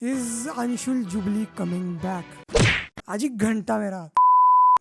Is Anshul jubilee coming back? आज ही घंटा मेरा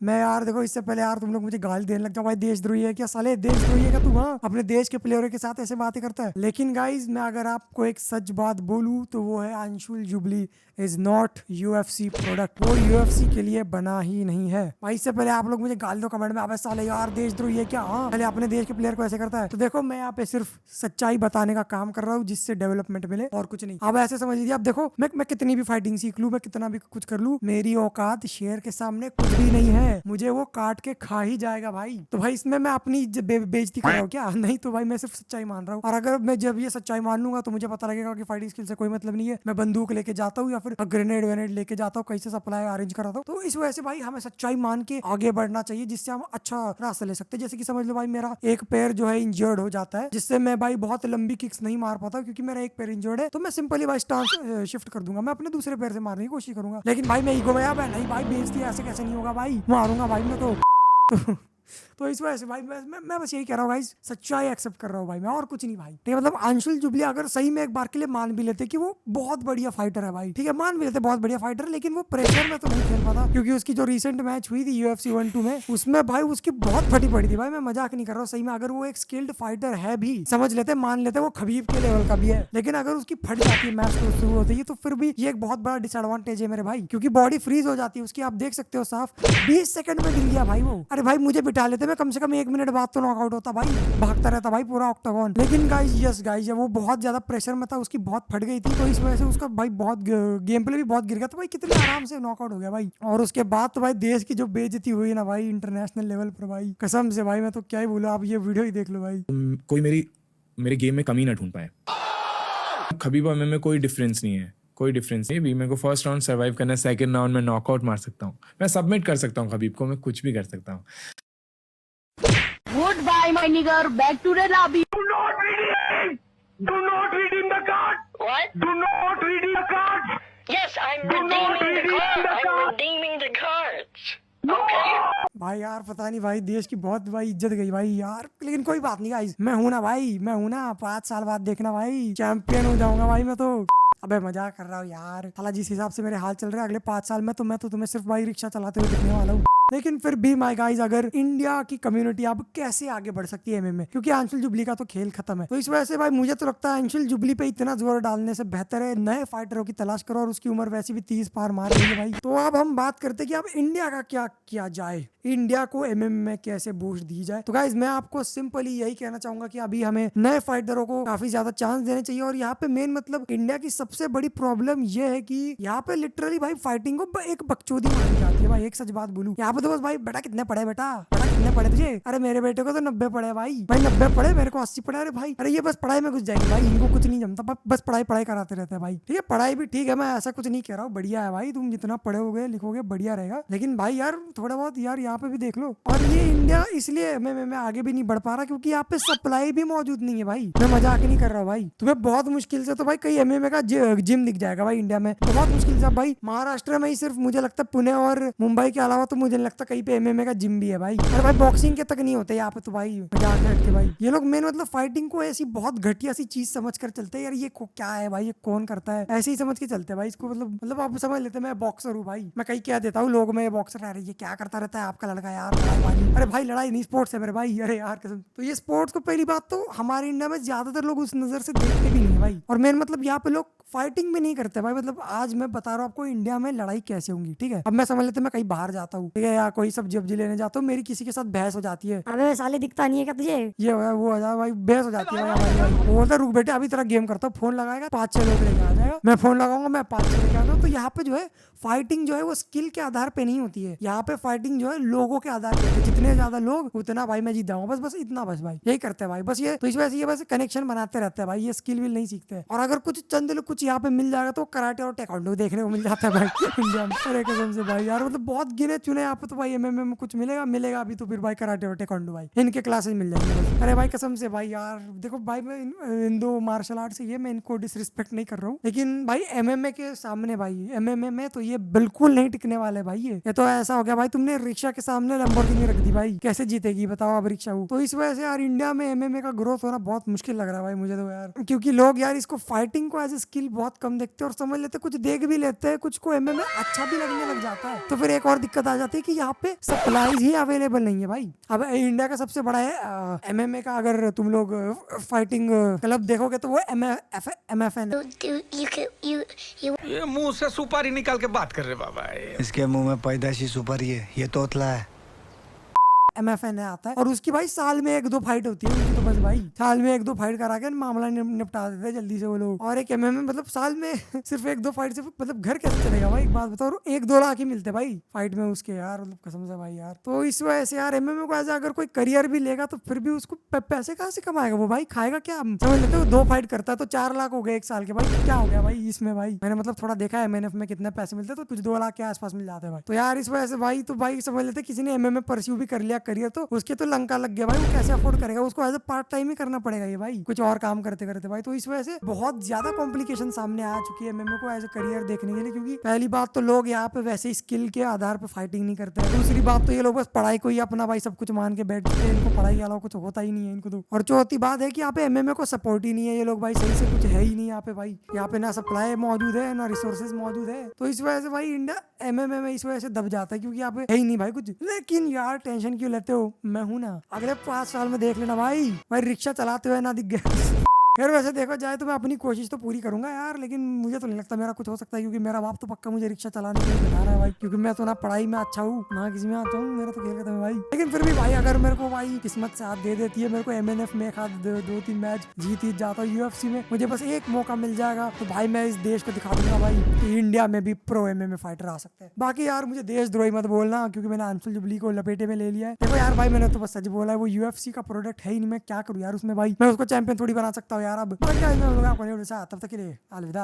मैं यार देखो, इससे पहले यार तुम लोग मुझे गाली देने लग जाओ, भाई देशद्रोही है क्या साले, देशद्रोही है क्या तू? हाँ, अपने देश के प्लेयरों के साथ ऐसे बातें करता है। लेकिन गाइज मैं अगर आपको एक सच बात बोलूं तो वो है Anshul jubilee is not UFC product. वो यूएफसी के लिए बना ही नहीं है भाई। इससे पहले आप लोग मुझे गाली दो कमेंट में, अबे साले यार देशद्रोही है क्या? हाँ, पहले अपने देश के प्लेयर को ऐसे करता है। तो देखो मैं यहाँ पे सिर्फ सच्चाई बताने का काम कर रहा हूँ जिससे डेवलपमेंट मिले और कुछ नहीं। अब ऐसे समझ लीजिए, अब देखो मैं कितनी भी फाइटिंग सीख लूं, मैं कितना भी कुछ कर लूं, मेरी औकात शेर के सामने कुछ भी नहीं है। मुझे वो काट के खा ही जाएगा भाई। तो भाई इसमें मैं अपनी बेइज्जती कर रहा हूँ क्या? नहीं तो भाई मैं सिर्फ सच्चाई मान रहा हूँ। और अगर मैं जब ये सच्चाई मान लूंगा तो मुझे पता लगेगा कि फाइटिंग स्किल से कोई मतलब नहीं है। मैं बंदूक लेके जाता हूँ या फिर ग्रेनेड वेनेड लेके जाता हूँ, कहीं से सप्लाई अरेंज कराता हूँ। तो इस वजह से भाई हमें सच्चाई मान के आगे बढ़ना चाहिए जिससे हम अच्छा रास्ता ले सकते हैं। जैसे कि समझ लो भाई मेरा एक पैर जो है इंजर्ड हो जाता है, जिससे मैं भाई बहुत लंबी किक्स नहीं मार पाता क्योंकि मेरा एक पैर इंजर्ड है। तो मैं सिंपली भाई स्टांस शिफ्ट कर दूंगा, मैं अपने दूसरे पैर से मारने की कोशिश करूंगा। लेकिन भाई मैं ईगो में नहीं भाई, बेइज्जती ऐसे कैसे नहीं होगा भाई, मारूंगा भाई मैं तो तो इस वजह से भाई मैं बस यही कह रहा हूँ भाई, सच्चाई एक्सेप्ट कर रहा हूँ भाई मैं, और कुछ नहीं भाई। ठीक है, मतलब अंशुल जुबली अगर सही में एक बार के लिए मान भी लेते कि वो बहुत बढ़िया फाइटर है भाई, ठीक है मान भी लेते बहुत बढ़िया फाइटर, लेकिन वो प्रेशर में तो नहीं खेल पाता क्योंकि उसकी जो रिसेंट मैच हुई थी UFC 1-2 में, उसमें भाई उसकी बहुत फटी पड़ी थी भाई। मैं मजाक नहीं कर रहा हूँ, सही में अगर वो एक स्किल्ड फाइटर है भी, समझ लेते मान लेते वो खबीब के लेवल का भी है, लेकिन अगर उसकी फट जाती है मैच तो शुरू होती है तो फिर भी ये एक बहुत बड़ा डिसएडवांटेज है मेरे भाई, क्योंकि बॉडी फ्रीज हो जाती है उसकी। आप देख सकते हो साफ 20 सेकंड में गिर गया भाई वो। अरे भाई मुझे बिठा लेते, मैं कम से कम 1 मिनट बाद तो नॉकआउट होता भाई, भागता रहता भाई पूरा ऑक्टागन। लेकिन गाइस यस गाइस वो बहुत ज्यादा प्रेशर में था, उसकी बहुत फट गई थी, तो इस वजह से उसका भाई बहुत गेम प्ले भी बहुत गिर गया। तो भाई कितने आराम से नॉकआउट हो गया भाई। और उसके बाद तो भाई देश की जो बेइज्जती हुई ना भाई इंटरनेशनल लेवल पर भाई, कसम से भाई मैं तो क्या ही बोलूं, आप ये वीडियो ही देख लो भाई। कोई मेरे गेम में कमी ना ढूंढ पाए। खबीब और में कोई डिफरेंस नहीं है, कोई डिफरेंस नहीं। भी मेरे को फर्स्ट राउंड सर्वाइव करना है, सेकंड राउंड में नॉकआउट मार सकता हूँ, मैं सबमिट कर सकता हूँ खबीब को, मैं कुछ भी कर सकता हूँ। Goodbye, my nigger. Back to the lobby. Do not redeem! Do not redeem the card! What? Do not redeem the card! Yes, I'm Do not redeeming the redeem card. the I'm card. redeeming the cards. No! Okay. भाई यार पता नहीं भाई देश की बहुत भाई इज्जत गई भाई यार, लेकिन कोई बात नहीं गाइस, मैं हूं ना भाई, मैं हूं ना, 5 साल बाद देखना भाई, चैंपियन हो जाऊंगा भाई मैं तो। अबे मजाक कर रहा हूँ यार, साला जिस हिसाब से मेरे हाल चल रहे हैं अगले 5 साल में तो मैं तो तुम्हें सिर्फ भाई रिक्शा चलाते हुए दिखने वाला हूँ। लेकिन फिर भी माय गाइस, अगर इंडिया की कम्युनिटी अब कैसे आगे बढ़ सकती है एमएम में, क्योंकि अंशुल जुबली का तो खेल खत्म है। तो इस वजह से भाई मुझे तो लगता है अंशुल जुबली पे इतना जोर डालने से बेहतर है नए फाइटरों की तलाश करो, और उसकी उम्र वैसे भी 30 पार मार रही है भाई। तो अब हम बात करते हैं कि अब इंडिया का क्या किया जाए, इंडिया को एमएम में कैसे बूस्ट दी जाए। तो गाइज मैं आपको सिंपली यही कहना चाहूंगा कि अभी हमें नए फाइटरों को काफी ज्यादा चांस देने चाहिए। और यहाँ पे मेन मतलब इंडिया की सबसे बड़ी प्रॉब्लम ये है कि यहाँ पे लिटरली भाई फाइटिंग को एक बकचोदी मानी जाती है भाई। एक सच बात बोलूं, यहाँ पे तो बस भाई बेटा कितने पढ़े, बेटा कितने पढ़े तुझे? अरे मेरे बेटे को तो 90 पढ़े भाई, 90 पढ़े, मेरे को 80 पढ़े। अरे भाई अरे ये बस पढ़ाई में घुस जाएंगे भाई, इनको कुछ नहीं जमता, बस पढ़ाई कराते रहते हैं भाई। ठीक है पढ़ाई भी ठीक है, मैं ऐसा कुछ नहीं कह रहा हूँ, बढ़िया है भाई, तुम जितना पढ़ोगे लिखोगे बढ़िया रहेगा, लेकिन भाई यार थोड़ा बहुत यार यहाँ पे भी देख लो। और ये इंडिया इसलिए मैं आगे भी नहीं बढ़ पा रहा क्योंकि यहाँ पे सप्लाई भी मौजूद नहीं है भाई। मैं मजाक नहीं कर रहा हूँ भाई, तुम्हें बहुत मुश्किल से तो भाई कई एमएमए का जिम दिख जाएगा भाई इंडिया में, बहुत मुश्किल से भाई। महाराष्ट्र में ही सिर्फ मुझे लगता है पुणे और मुंबई के अलावा तो मुझे नहीं लगता कहीं पे एमएमए का जिम भी है भाई। अरे भाई बॉक्सिंग के तक नहीं होते यहाँ पे तो भाई, मजाक हट के भाई। ये लोग मेन मतलब फाइटिंग को ऐसी बहुत घटिया सी चीज समझ कर चलते हैं यार, ये क्या है भाई, ये कौन करता है, ऐसे ही समझ के चलते हैं भाई इसको। मतलब आप समझ लेते हैं मैं बॉक्सर हूँ भाई, मैं कहीं कह देता हूँ लोग मैं बॉक्सर, अरे ये क्या करता रहता है आपका लड़का यार, अरे भाई लड़ाई नहीं स्पोर्ट्स है मेरे भाई, अरे यार कसम। तो ये स्पोर्ट्स को पहली बात तो हमारे इंडिया में ज्यादातर लोग उस नजर से देखते भी नहीं है भाई। और मेन मतलब यहाँ पे लोग फाइटिंग भी नहीं करते भाई। मतलब आज मैं बता रहा हूँ आपको इंडिया में लड़ाई कैसे होंगी, ठीक है। अब मैं समझ लेते मैं कहीं बाहर जाता हूँ, ठीक है, या कोई सब्जी वब्जी लेने जाता हूँ, मेरी किसी के साथ बहस हो जाती है, अबे साले दिखता नहीं है क्या तुझे? ये वो हो जाए भाई, बहस हो जाती है भाई हमारी भाई। वो बोलता है रुक बेटे अभी तेरा गेम करता हूँ, फोन लगाएगा 5-6 लोग लेके आ जाएगा, मैं फोन लगाऊंगा मैं 5-6 लेके आता हूँ। तो यहाँ पे जो है फाइटिंग जो है वो स्किल के आधार पे नहीं होती है, यहाँ पे फाइटिंग जो है लोगों के आधार पे, जितने ज्यादा लोग उतना भाई मैं जीत जाऊंगा, बस इतना बस भाई यही करते हैं भाई बस। ये तो इस वजह से ये बस कनेक्शन बनाते रहते हैं भाई, ये स्किल विल नहीं सीखते। और अगर कुछ चंद लोग कुछ यहाँ पे मिल जाएगा तो कराटे और टेक्वांडो देखने को मिल जाता है भाई इंडिया में। अरे कसम से भाई यार मतलब बहुत गिने चुने यहाँ पे तो भाई एमएमए में कुछ मिलेगा अभी तो फिर भाई कराटे और टेक्वांडो भाई इनके क्लासेस मिल जाएंगे। अरे भाई कसम से भाई यार देखो भाई मैं इन दो मार्शल आर्ट से ये मैं इनको डिसरिस्पेक्ट नहीं कर रहा हूँ, लेकिन भाई एमएमए के सामने भाई एमएमए में तो ये बिल्कुल नहीं टिकने वाले भाई। ये तो ऐसा हो गया भाई तुमने रिक्शा के सामने लैम्बोर्गिनी रख दी भाई, कैसे जीतेगी बताओ अब रिक्शा को। तो इस वजह से यार इंडिया में एमएमए का ग्रोथ होना बहुत मुश्किल लग रहा है भाई मुझे तो यार, क्योंकि लोग यार इसको फाइटिंग को एज ए स्किल बहुत कम देखते हैं और समझ लेते, कुछ देख भी लेते हैं, कुछ को एमएमए अच्छा भी लगने लग जाता है। तो फिर एक और दिक्कत आ जाती है कि यहाँ पे सप्लाईज ही अवेलेबल नहीं है भाई। अब इंडिया का सबसे बड़ा है एमएमए का, अगर तुम लोग फाइटिंग क्लब देखोगे तो वो एमएफएन। ये मुंह से सुपारी निकाल के बात कर रहे बाबा। इसके मुंह में पैदाशी सुपारी है, ये तोतला है। एमएफएन आता है और उसकी भाई साल में 1-2 फाइट होती है उनकी, तो बस भाई साल में 1-2 फाइट करा के मामला निपटा देते हैं जल्दी से वो लोग। और एक एमएमए मतलब साल में सिर्फ 1-2 फाइट से मतलब घर कैसे चलेगा भाई, एक बात बताओ। 1-2 लाख ही मिलते भाई फाइट में उसके यार, मतलब कसम से भाई यार। तो इस वजह से यार एमएमए को ऐसा अगर कोई करियर भी लेगा तो फिर भी उसको पैसे कहाँ से कमाएगा वो भाई, खाएगा क्या। समझ लेते हो 2 फाइट करता है तो 4 लाख हो गए 1 साल के भाई, क्या हो गया भाई इसमें भाई। मैंने मतलब थोड़ा देखा है एमएनएफ में कितने पैसे मिलते हैं, तो कुछ 2 लाख के आसपास मिल जाते हैं भाई। तो यार इस वजह से भाई तो भाई समझ लेते किसी ने एमएमए परस्यू भी कर लिया करियर तो उसके तो लंका लग गया भाई, वो कैसे अफोर्ड करेगा, उसको एज ए पार्ट टाइम ही करना पड़ेगा ये भाई, कुछ और काम करते करते भाई। तो इस वजह से बहुत ज्यादा कॉम्प्लिकेशन सामने आ चुकी है एमएमए को एज ए करियर देखने के लिए, क्योंकि पहली बात तो लोग यहाँ पे वैसे स्किल के आधार पे फाइटिंग नहीं करते हैं। दूसरी बात तो ये लोग बस पढ़ाई को ही अपना भाई सब कुछ मान के बैठते हैं, इनको पढ़ाई के अलावा कुछ होता ही नहीं है इनको तो। और चौथी बात है कि यहाँ पे एमएमए को सपोर्ट ही नहीं है, ये लोग भाई सही से कुछ है ही नहीं यहाँ पे भाई। यहाँ पे ना सप्लाई मौजूद है ना रिसोर्सेज मौजूद है, तो इस वजह से भाई इंडिया एमएमए में इस वजह से दब जाता है, क्योंकि यहाँ पे है ही नहीं भाई कुछ। लेकिन यार टेंशन क्यों लेते हो, मैं हूं ना, अगले 5 साल में देख लेना भाई रिक्शा चलाते हुए ना दिख गया। यार वैसे देखो जाए तो मैं अपनी कोशिश तो पूरी करूंगा यार, लेकिन मुझे तो नहीं लगता मेरा कुछ हो सकता है, क्योंकि मेरा बाप तो पक्का मुझे रिक्शा चलाने के लिए बिठा रहा है भाई, क्योंकि मैं तो ना पढ़ाई में अच्छा हूँ ना किसी में आता हूँ, मेरा तो खेल खत्म है भाई। लेकिन फिर भी भाई अगर मेरे को भाई किस्मत साथ दे देती है, मेरे को एमएनएफ में 2-3 मैच जीत जाता हूँ, यूएफसी में मुझे बस एक मौका मिल जाएगा, तो भाई मैं इस देश को दिखा दूंगा भाई कि इंडिया में भी प्रो एमएमए फाइटर आ सकते हैं। बाकी यार मुझे देशद्रोही मत बोलना, क्योंकि मैंने अंशुल जुबली को लपेटे में ले लिया है। देखो यार भाई मैंने तो बस सच बोला है, वो यूएफसी का प्रोडक्ट है ही नहीं, मैं क्या करूँ यार उसमें भाई, मैं उसको चैंपियन थोड़ी बना सकता हूँ यार। अब आपको नहीं, तब तक के लिए अलविदा।